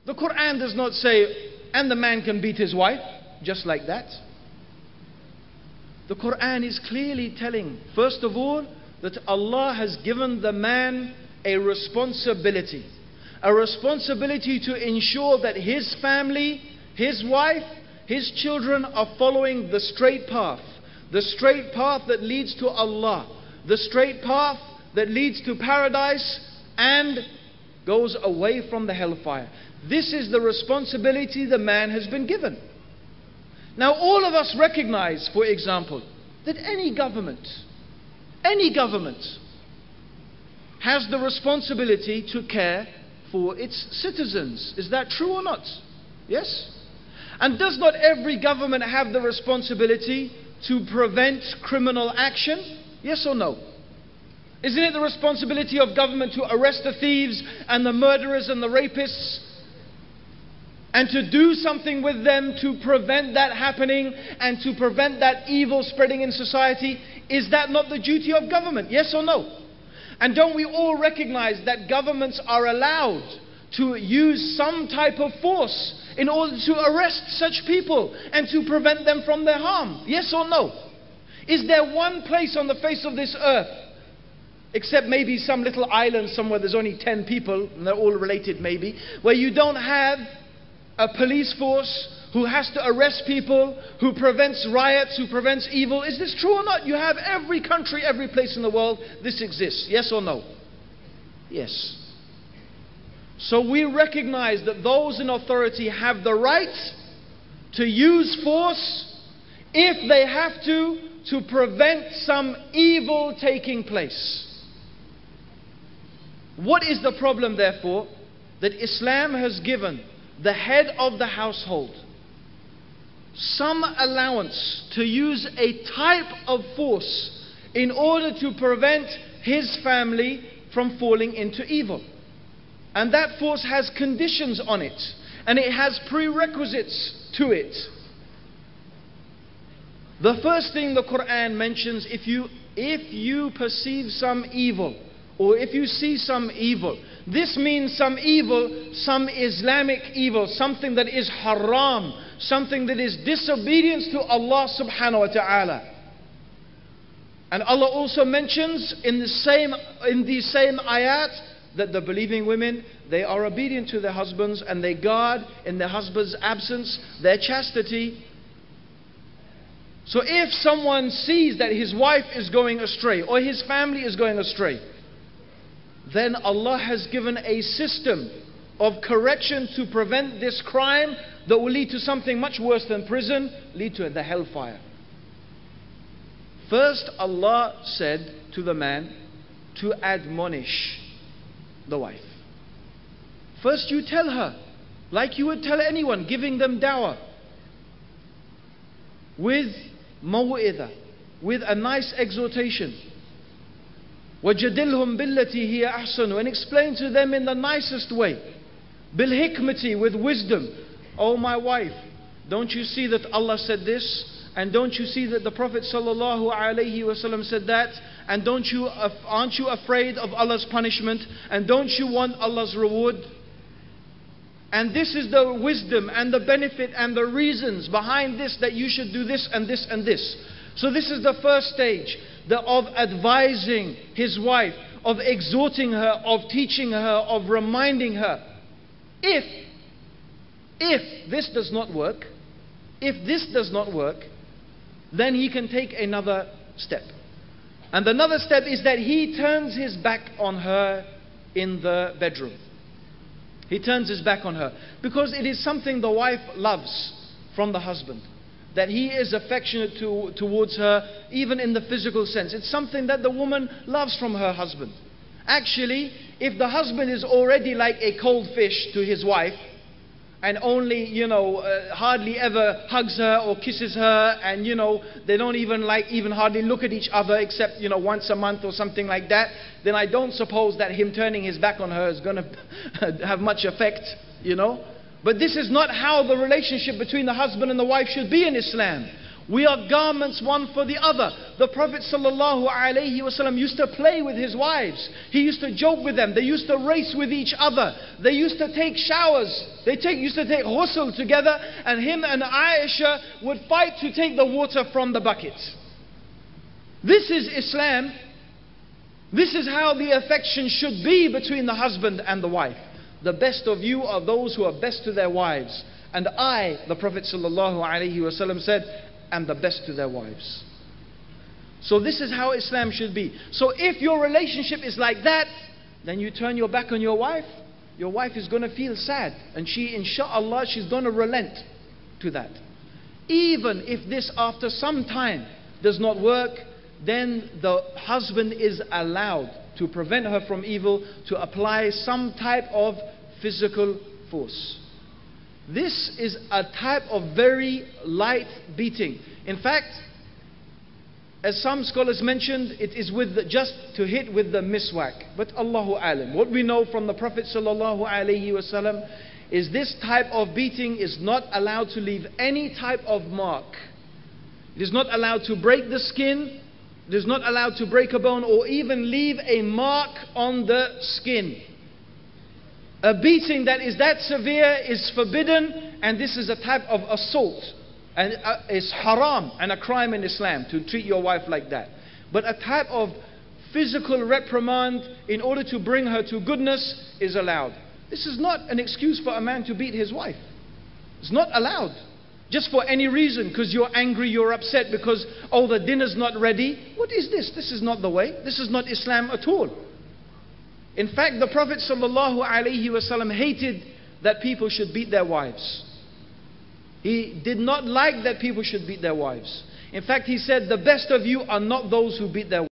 The Quran does not say, and the man can beat his wife, just like that. The Quran is clearly telling, first of all, that Allah has given the man a responsibility. A responsibility to ensure that his family, his wife, his children are following the straight path. The straight path that leads to Allah. The straight path that leads to paradise and goes away from the hellfire. This is the responsibility the man has been given. Now all of us recognize, for example, that any government has the responsibility to care for its citizens. Is that true or not? Yes? And does not every government have the responsibility to prevent criminal action? Yes or no? Isn't it the responsibility of government to arrest the thieves and the murderers and the rapists, and to do something with them to prevent that happening and to prevent that evil spreading in society? Is that not the duty of government? Yes or no? And don't we all recognize that governments are allowed to use some type of force in order to arrest such people and to prevent them from their harm? Yes or no? Is there one place on the face of this earth, except maybe some little island somewhere there's only 10 people and they're all related maybe, where you don't have a police force who has to arrest people, who prevents riots, who prevents evil? Is this true or not? You have every country, every place in the world this exists. Yes or no? Yes. So we recognize that those in authority have the right to use force if they have to prevent some evil taking place. What is the problem, therefore? That Islam has given the head of the household some allowance to use a type of force in order to prevent his family from falling into evil. And that force has conditions on it, and it has prerequisites to it. The first thing the Quran mentions, if you perceive some evil, or if you see some evil, this means some evil, some Islamic evil, something that is haram, something that is disobedience to Allah subhanahu wa ta'ala. And Allah also mentions in these same ayat that the believing women, they are obedient to their husbands and they guard in their husband's absence their chastity. So if someone sees that his wife is going astray or his family is going astray, then Allah has given a system of correction to prevent this crime that will lead to something much worse than prison, lead to the hellfire. First, Allah said to the man to admonish the wife. First you tell her, like you would tell anyone, giving them dawah, with maw'idah, with a nice exhortation. وَجَدِلْهُمْ بِالَّتِي هِيَ أَحْسَنُ, and explain to them in the nicest way. بِالْحِكْمَةِ, with wisdom. Oh my wife, don't you see that Allah said this? And don't you see that the Prophet ﷺ said that? And aren't you afraid of Allah's punishment? And don't you want Allah's reward? And this is the wisdom and the benefit and the reasons behind this, that you should do this and this and this. So this is the first stage of advising his wife, of exhorting her, of teaching her, of reminding her. If this does not work, then he can take another step. And another step is that he turns his back on her in the bedroom. He turns his back on her, because it is something the wife loves from the husband, that he is affectionate towards her, even in the physical sense. It's something that the woman loves from her husband. Actually, if the husband is already like a cold fish to his wife, and only, hardly ever hugs her or kisses her, and they don't even hardly look at each other except once a month or something like that, then I don't suppose that him turning his back on her is going to have much effect, But this is not how the relationship between the husband and the wife should be in Islam. We are garments one for the other. The Prophet ﷺ used to play with his wives. He used to joke with them. They used to race with each other. They used to take showers. Used to take ghusl together, and him and Aisha would fight to take the water from the bucket. This is Islam. This is how the affection should be between the husband and the wife. The best of you are those who are best to their wives. And I, the Prophet ﷺ said, am the best to their wives. So this is how Islam should be. So if your relationship is like that, then you turn your back on your wife is going to feel sad. And she, inshallah, she's going to relent to that. Even if this after some time does not work, then the husband is allowed to prevent her from evil, to apply some type of physical force. This is a type of very light beating. In fact, as some scholars mentioned, it is just to hit with the miswak. But Allahu alam. What we know from the Prophet ﷺ is this type of beating is not allowed to leave any type of mark. It is not allowed to break the skin. It is not allowed to break a bone or even leave a mark on the skin. A beating that is that severe is forbidden, and this is a type of assault. And it's haram and a crime in Islam to treat your wife like that. But a type of physical reprimand in order to bring her to goodness is allowed. This is not an excuse for a man to beat his wife. It's not allowed. Just for any reason, because you're angry, you're upset, because, oh, the dinner's not ready. What is this? This is not the way. This is not Islam at all. In fact, the Prophet ﷺ hated that people should beat their wives. He did not like that people should beat their wives. In fact, he said, the best of you are not those who beat their wives.